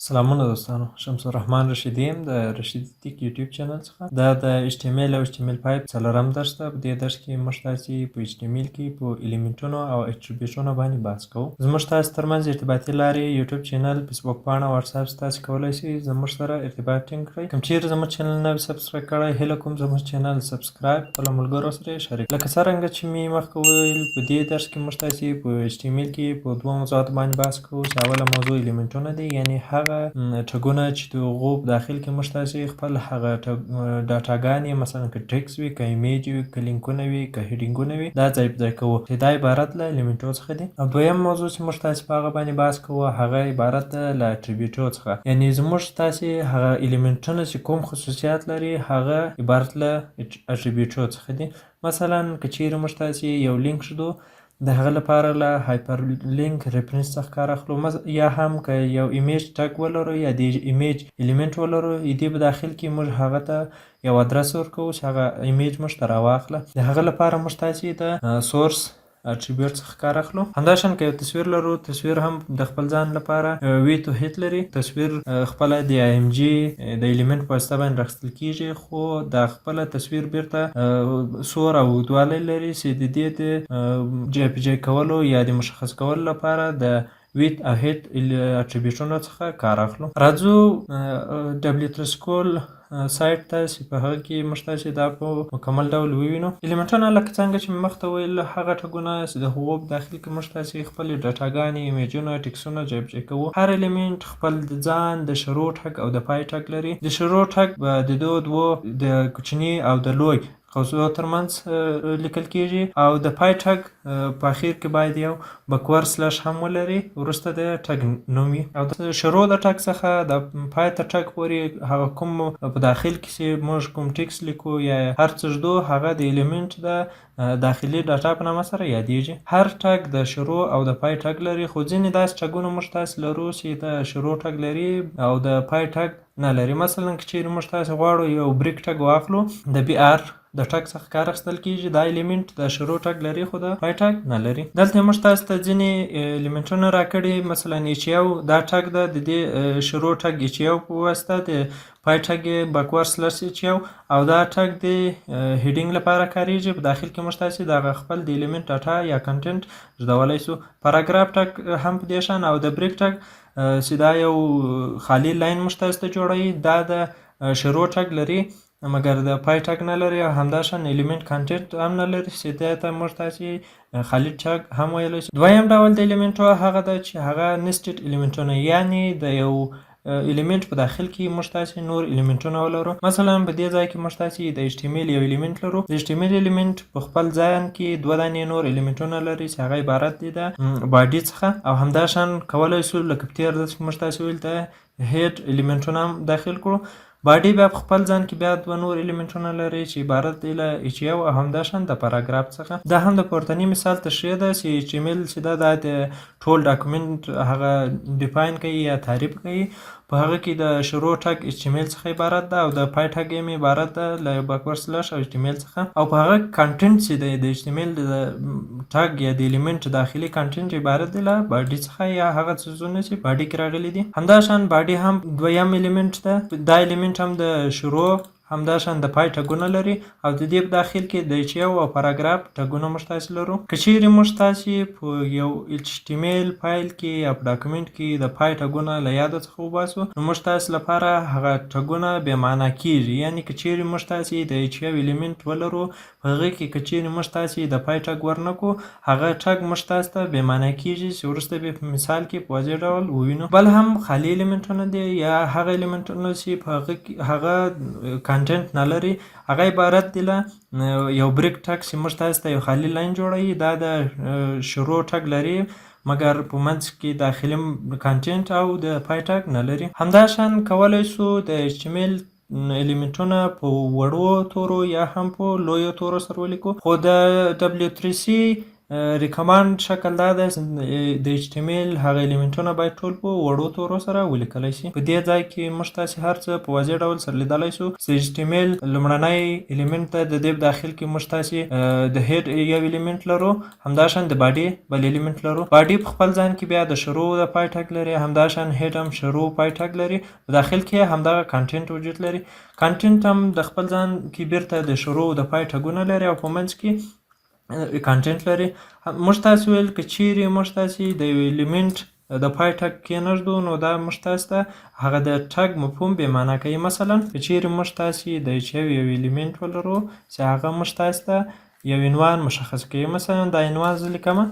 سلامونه دوستانو، شمس الرحمن رشیدی یم د رشیدي ټیک یوټیوب چینل څخه. دا د HTML او HTML5 څلورم درس ده. په دې درس کې موږ تاسې په HTML کې په الیمنټونو او اټریبیوټونو باندې بحث کوو. زموږ تاسو ترمنځ ارتباطي لارې یوټیوب چینل، فیسبوک پاڼه، واتساپ تاسې کولی شئ زموږ سره ارتباط ټینګ کړئ. کوم چیرې زموږ چینل نه وي سبسکرایب کړی، هیله کوم زموږ چینل سبسکرایب خپلو ملګرو سره یې شریک. لکه څرنګه چې مې مخکې وویل، په دې درس کې موږ تاسې په HTML کې په دوه موضوعاتو باندې بحث کوو چې اوله موضوع الیمنټونه دي، یعنې هغه ټګونه چې د هغو په داخل کې موږ تاسې خپل هغه ډاټاګانې، مثلا که ټکس وي، که ایمیج وي، که لینکونه وي، که هیډینګونه وي، دا ځای په ځای کوو چې دا عبارت له الیمنټو څخه دي. او دویم موضوع چې موږ تاسې په هغه باندې بحث کوو هغه عبارت ده له اټریبیوټو څخه، یعنې زموږ تاسې هغه الیمنټونه چې کوم خصوصیات لري هغه عبارت له اټریبیوټو څخه دي. مثلا که چیرې موږ تاسې یو لینک شدو، د هغه لپاره له هایپر لینک ریفرنس څخه کار اخلو، یا هم که یو ایمیج ټګ ولرو یا د ایمیج الیمنټ ولرو، دې په داخل کې موږ هغه ته یو ادرس ورکوو چې هغه ایمیج موږ ته راواخله. د هغه لپاره موږ تاسې د سورس اټریبیوټ څخه کار اخلو. همداشان که یو تصویر لرو، تصویر هم د خپل ځان لپاره ویت او هیت لري. تصویر خپله د IMG د الیمنټ په واسطه باندې راخیستل کیږي، خو دا خپله تصویر بیرته سور او اوږدوالی لري چې د دې د JPG کولو یا د مشخص کولو لپاره د ویت او هیت اټریبیوټونو څخه کار اخلو. راځو W3 سکول سایټ ته چې په هغه کې موږ تاسې دا په مکمل ډول ووینو. الیمنټونه لکه څنګه چې مې مخته ویل، هغه ټګونه چې د هغو په داخل کې موږ تاسې خپلې ډاټاګانې، ایمیجونه، ټکسونه JPG کوو. هر الیمنټ خپل د ځان د شروع ټګ او د پای ټګ لري. د شروع ټګ به د دوو د کوچني او د لوی قوسونو ترمنځ لیکل کیږي، او د پای ټګ په اخر کې باید یو بکور سلش هم ولري وروسته د ټګ نوم وي. او د شروع د ټګ څخه د پای تر ټګ پورې هغه کوم په داخل کې چې موږ کوم ټکس لیکو یا هر څه ږدو، هغه د الیمنټ د داخلي ډاټا په نامه سره یادیږي. هر ټګ د شروع او د پای ټګ لري، خو ځینې داسې ټګونه موږ تاسې لرو چې د شروع ټګ لري او د پای ټګ نه لري. مثلا که چیرې موږ تاسې غواړو یو بریک ټګ واخلو، د BR د ټګ څخه کار اخیستل کیږي. دا الیمنټ د شروع ټګ لري خو د پای ټګ نه لري. دلته موږ تاسې ته ځینې الیمنټونه راکړي، مثلا HU دا ټګ ده، د دې شروع ټګ HU په واسطه، د پای ټګ یې بکور سلش HU، او دا ټګ د هیډینګ لپاره کاریږي. په داخل کې موږ تاسې د خپل د الیمنټ ډاټا یا کنټنټ ږدولی سو. پاراګراف ټګ هم په دې شان، او د بریک ټګ چې دا یو خالي لاین موږ تاسې ته جوړوي، دا د شروع ټګ لري مګر د پای ټګ نه لري، او همداشان الیمنټ کانټنټ هم نه لري چې دې ته موږ تاسې خالي ټګ هم ویلی شو. دویم ډول د الیمنټو هغه ده چې هغه نسټډ الیمنټونه، یعنې د یو الیمنټ په داخل کې موږ تاسې نور الیمنټونه ولرو. مثلا په دې ځای کې موږ تاسې د HTML یو الیمنټ لرو. د HTML الیمنټ په خپل ځان کې دوه دانې نور الیمنټونه لري چې هغه عبارت دي د باډي څخه، او همداشان کولی شو لکه په تېر درس کې موږ تاسې ویل د هیډ الیمنټونه هم داخل کړو. باډي بیا په خپل ځان کې بیا دوه نور الیمنټونه لري چې عبارت دی له HU او همداشان د پاراګراف څخه. دا هم د پورتني مثال تشریح ده چې HTML چې دا د ټول ډاکومنټ هغه ډیفاین کوي یا تعریف کوي. په هغه کې د شروع ټګ HTML څخه عبارت ده، او د پای ټګ هم عبارت ده له بکور سلش او HTML څخه. او په هغه کانټنټ چې دی د HTML د ټګ یا د الیمنټ داخلي کانټنټ عبارت دی له باډي څخه یا هغه څیزونه چې باډي کې راغلي دي. همداشان باډي هم دویم الیمنټ ده. دا الیمنټ هم د شروع همداشان د پای ټګونه لري، او د دې په داخل کې د HU او پاراګراف ټګونه موږ تاسې لرو. که چیرې موږ تاسې په یو HTML فایل کې یا په ډاکومنټ کې د پای ټګونه له یاده څخه وباسو، نو موږ تاسې لپاره هغه ټګونه بې معنا کیږي. یعنې که چیرې موږ تاسې د HU الیمنټ ولرو، په هغه کې که چیرې موږ تاسې د پای ټګ ورنکو، هغه ټګ موږ تاسې ته بې معنا کیږي چې وروسته به په مثال کې په واضح ډول ووینو. بل هم خالي الیمنټونه دي، یا هغه الیمنټونه چې په هغه کانټنټ نه لري. هغه عبارت دی له یو بریک ټګ چې موږ تاسې ته یو خالي لاین جوړوي. دا د شروع ټګ لري مګر په منځ کې داخلي کانټنټ او د پای ټګ نه لري. همداشان کولی شو د HTML الیمنټونه په وړو تورو یا هم په لویو تورو سره ولیکو، خو د W3C ریکمانډ شکل دا دی د HTML هغه الیمنټونه باید ټول په وړو تورو سره ولیکلی شي. په دې ځای کې موږ تاسې هر څه په واضح ډول سره لیدلی شو چې HTML لومړنی الیمنټ دی، د دې په داخل کې موږ تاسې د هیډ یو الیمنټ لرو، همداشان د باډي بل الیمنټ لرو. باډي په خپل ځان کې بیا د شروع د پای ټاګ لري، همداشان هیډ هم شروع پای ټاګ لري. په داخل کې همدغه کانټینټ وجود لري. کانټینټ هم د خپل ځان کې بیرته د شروع د پای ټاګونه لري او په منځ کې کانټینټ لري. موږ تاسې ویل که چیرې موږ تاسې د یو الیمنټ د پای ټاګ کېنږدو نو دا موږ تاسې ته هغه د ټاګ مفهوم بې معنا کوي. مثلا که چیرې موږ تاسې د یو الیمنټ ولرو چې هغه موږ تاسې ته یو عنوان مشخص کوي. مثلا دا عنوان زه لیکمه،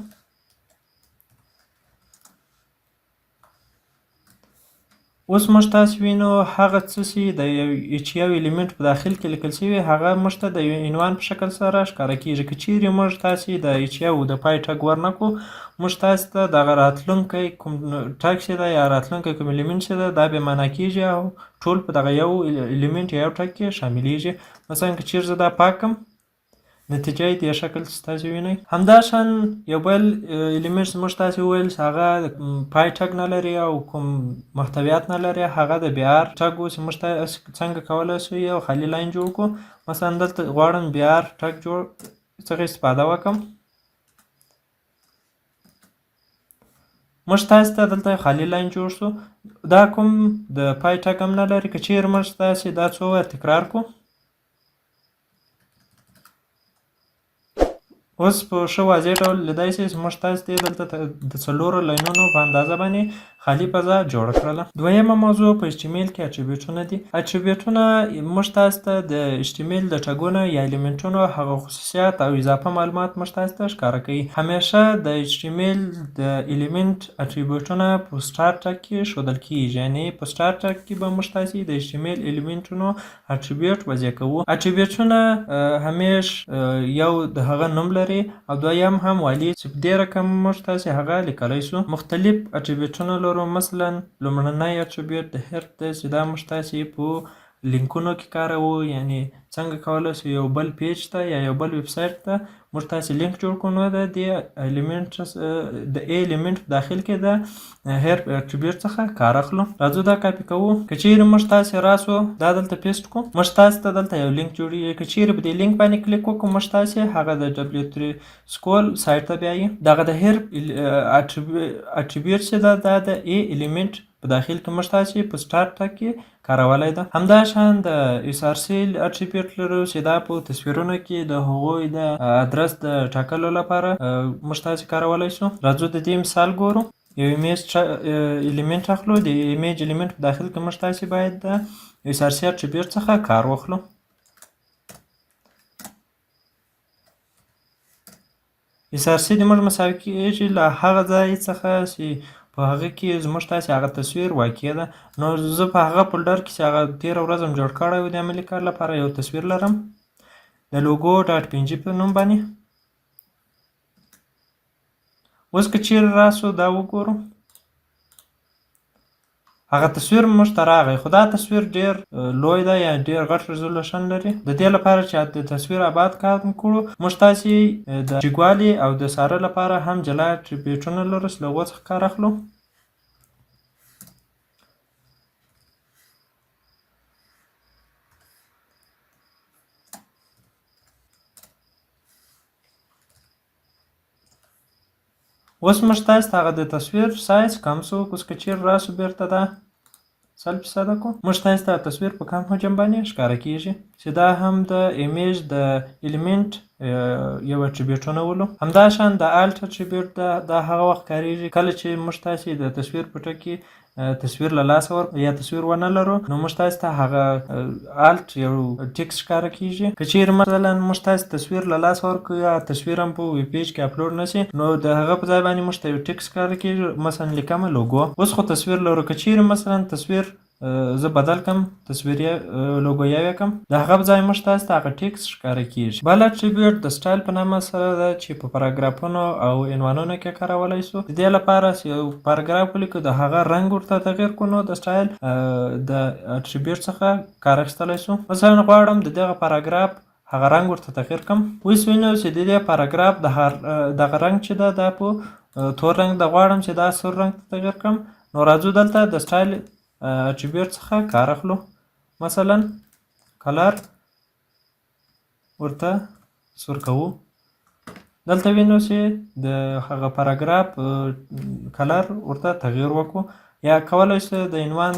اوس موږ تاسې وینو هغه څه چې د یو الیمنټ په داخل کې لیکل شوي هغه موږ ته د یو عنوان په شکل سره ښکاره کېږي. که چیرې موږ تاسې د د پای ټاګ ورنکړو، موږ تاسې ته دغه راتلونکی کوم ټاګ چې ده یا راتلونکی کوم الیمنټ چې ده دا بې معنا کېږي او ټول په دغه یو الیمنټ یا یو ټاګ کې شاملېږي. مثلا که چیرې زه دا پاک کړم، نتیجه یې دې شکل چې تاسې وینئ. همداشان یو بل الیمنټ چې موږ تاسې وویل چې هغه پای ټاګ نه لري او کوم محتویات نه لري، هغه د BR ټاګ و چې موږ تاسې څنګه کولی شو یو خالي لاین جوړ کړو. مثلا دلته غواړم BR ټاګ څخه استفاده وکړم. موږ تاسې ته دلته خالي لاین جوړ شو، دا کوم د پای ټاګ هم نه لري. که چیرې موږ تاسې دا څو واره تکرار کړو، اوس په ښه واضح ډول لیدای شئ چې موږ تاسې ته دلته د 4 لاینونو په اندازه باندې خالي فضا جوړه کړله. دویمه موضوع په HTML کې اټریبیوټونه دي. اټریبیوټونه موږ تاسې ته د HTML د ټاګونو یا الیمنټونو هغه خصوصیات او اضافه معلومات موږ تاسې ته ښکاره کوي. همیشه د HTML د الیمنټ اټریبیوټونه په سټارټ ټاګ کې ښودل کېږي، یعنې په سټارټ ټاګ کې به موږ تاسې د HTML الیمنټونو اټریبیوټ وضع کوو. اټریبیوټونه همیش یو د هغه نوم لري او دویم هم والي چې په دې رقم موږ تاسې هغه لیکلی شو. مختلف اټریبیوټونه لرو. مثلا لومړنی اټریبیوټ د هیډ دی چې دا موږ تاسې په لینکونو کې کاروو، یعنې څنګه کولی شو یو بل پیج ته یا یو بل ویب سایټ ته موږ تاسې لینک جوړ کړو، نو د دې الیمنټ د الیمنټ په داخل کې د هیر اټریبیوټ څخه کار اخلو. راځو دا کاپي کوو. که چیرې موږ تاسې راسو دا دلته پیسټ کړو، موږ تاسې ته دلته یو لینک جوړېږي. که چیرې په دې لینک باندې کلیک وکړو، موږ تاسې هغه د W3 سکول سایټ ته بیایي. دغه د هیر اټریبیوټ چې ده دا د الیمنټ په داخل کې موږ تاسې په سټارټ ټاګ کې کارولی ده. همداشان د SRC اټریبیوټ لرو چې دا په تصویرونو کې د هغوی د ادرس د ټاکلو لپاره موږ تاسې کارولی شو. راځو د دې مثال ګورو. یو ایمیج الیمنټ اخلو، د ایمیج الیمنټ په داخل کې موږ تاسې باید د SRC اټریبیوټ څخه کار واخلو. SRC د موږ مساوي کېږي له هغه ځای څخه چې په هغه کې زموږ تاسې هغه تصویر واقع ده. نو زه په هغه فولډر کې چې هغه تېره ورځ هم جوړ کړی و د عملي کار لپاره یو تصویر لرم د لوګو ډاټ PNG په نوم باندې. اوس که چیرې راسو دا وګورو، هغه تصویر موږ ته راغی، خو دا تصویر ډېر لوی ده یا ډېر غټ ریزولوشن لري. د دې لپاره چې د تصویر ابعاد کم کړو، موږ تاسې د جګوالي او د ساره لپاره هم جلا اټریبیوټونه لرو چې له هغو څخه کار اخلو. اوس موږ تاسې ته هغه د تصویر سایز کم شو. اوس که چیرې راسو بیرته دا 100% کړو، موږ تاسې ته تصویر په کم حجم باندې ښکاره کېږي چې دا هم د ایمیج د الیمنټ یو اټریبیوټونه ولو. همداشان د الټ اټریبیوټ دا هغه وخت کارېږي کله چې موږ تاسې د تصویر په ټک کې تصویر له لاسه ورکړو یا تصویر ونه لرو، نو موږ تاسې ته هغه الټ یو ټکس ښکاره کېږي. که چیرې مثلا موږ تاسې تصویر له لاسه ورکړو یا تصویر هم په ویب پیج کې اپلوډ نه شي، نو د هغه په ځای باندې موږ ته یو ټکس ښکاره کېږي. مثلا لیکمه لوګو. اوس خو تصویر لرو. که چیرې مثلا تصویر زه بدل کم، تصویر لوګو یې کم، د هغه په ځای موږ تاسې ته هغه ټکس ښکاره کېږي. بل اټریبیوټ د سټایل په نامه سره ده چې په پاراګرافونو او عنوانونو کې کارولی شو. د دې لپاره چې یو پاراګراف ولیکو، د هغه رنګ ورته تغیر کړو، نو د سټایل د اټریبیوټ څخه کار اخیستلی شو. مثلا غواړم د دغه پاراګراف هغه رنګ ورته تغیر کړم. اوس وینو چې د دې پاراګراف دغه رنګ چې ده دا په تور رنګ د غواړم چې دا سور رنګ ته تغیر کړم. نو راځو دلته د سټایل اټریبیوټ څخه کار اخلو. مثلا کلر ورته سور کوو. دلته وینو چې د هغه پاراګراف کلر ورته تغیر وکړو، یا کولی شو د عنوان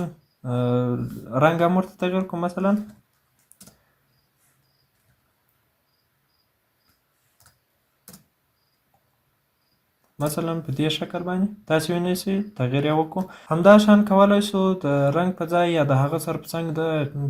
رنګ هم ورته تغیر کړو. مثلا په دې شکل باندې تاسو وینئ چې تغیر یې وکړو. همداشان کولی شو د رنګ په ځای یا د هغه سره په څنګ د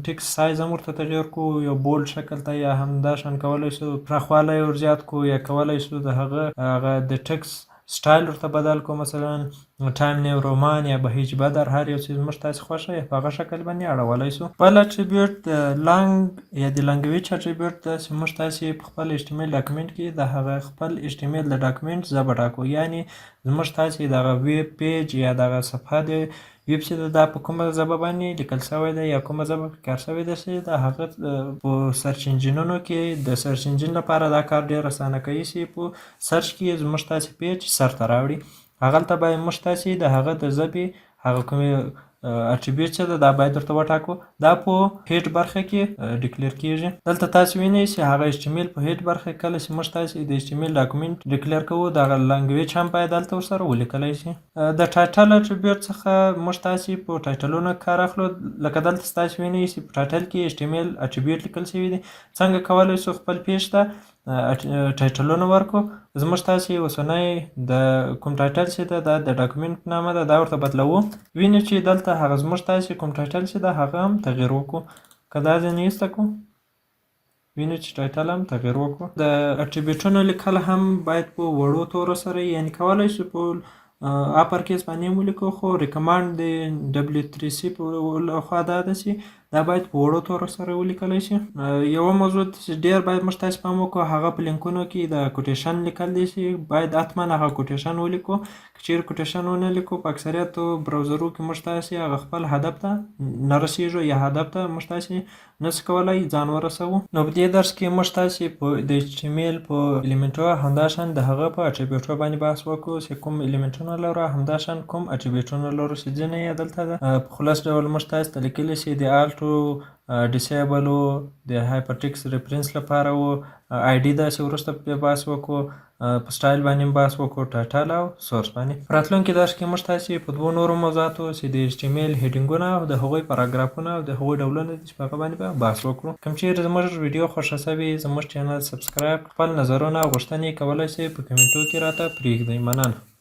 ټکس سایز هم ورته تغیر کړو، یو بولډ شکل ته، یا همداشان کولی شو پراخوالی ور زیات کړو، یا کولی شو د هغه د ټکس سټایل ورته بدل کړو. مثلا ټایم نیو رومان یا بهیج بدر، هر یو څیز موږ تاسې خوښه یې په هغه شکل باندې اړولی شو. بل اټریبیوټ د لانګ یا د لانګویج اټریبیوټ ده چې موږ تاسې په خپل HTML ډاکومنټ کې د هغه خپل HTML د ډاکومنټ ژبه ټاکو. یعنې زموږ تاسې دغه ویب پیج یا دغه صفحه د ویب چې ده دا په کومه ژبه باندې لیکل شوی ده یا کومه ژبه پکې کار شوی ده، چې د هغه په سرچ انجینونو کې د سرچ انجین لپاره دا کار ډېر اسانه کوي چې په سرچ کې زموږ تاسې پیج سر ته راوړي. هغلته باید موږ تاسې د هغه د ژبې هغه کومې اټریبیوټ چې ده دا باید ورته وټاکو. دا په هیډ برخه کې ډیکلیر کیږي. دلته تاسو وینئ چې هغه HTML په هیډ برخه کې کله چې موږ تاسې د HTML ډاکومنټ ډیکلیر کوو، دغه لانګویج هم باید دلته ورسره ولیکلی شي. د ټایټل اټریبیوټ څخه موږ تاسې په ټایټلونو کار اخلو. لکه دلته تاسو وینئ چې په ټایټل کې HTML اټریبیوټ لیکل شوي دي. څنګه کولی شو خپل پیج ته ټایټلونه ورکړو. زموږ تاسې اوسنی د کوم ټایټل چې ده دا د ډاکومنټ په نامه ده، دا ورته بدلوو. وینو چې دلته هغه زموږ تاسې کوم ټایټل چې ده هغه هم تغیر وکړو. که دا ځینې ایسته کړو، وینو چې ټایټل هم تغیر وکړو. د اټریبیوټونو لیکل هم باید په وړو تورو سره، یعنې کولی شو په اپر کیس باندې هم ولیکو، خو ریکمانډ د W3C په لخوا دا ده چې دا باید په وړو تورو سره ولیکلی شي. یوه موضوع چې ډېر باید موږ تاسې پام وکړو، هغه په لینکونو کې د کوټیشن لیکل دي چې باید حتما هغه کوټیشن ولیکو. که چیرې کوټیشن ونه لیکو، په اکثریتو براوزرو کې موږ تاسې هغه خپل هدف ته نه رسېږو یا هدف ته موږ تاسې نشو کولی ځان ورسوو. نو په دې درس کې موږ تاسې په د HTML په الیمنټو همداشان د هغه په اټریبیوټو باندې بحث وکړو چې کوم الیمنټونه لرو، همداشان کوم اټریبیوټونه لرو چې ځینې یې دلته ده. په خلاص ډول موږ تاسې ته لیکلي چې د الټو ډیسیبل و، د هایپرټیکس ریفرنس لپاره و، ID ده چې وروسته پرې بحث وکړو، په سټایل باندې بحث وکړو، ټایټل او سورس باندې. په راتلونکي درس کې موږ تاسې په دوو نورو موضوعاتو چې د HTML هیډینګونه او د هغوی پاراګرافونه او د هغوی ډولونه دي چې په هغه باندې به بحث وکړو. کوم چیرې زموږ ویډیو خوښه شوې، زموږ چینل سبسکرایب، خپل نظرونه او غوښتنې کولی شئ په کمنټو کې راته پرېږدئ. مننه.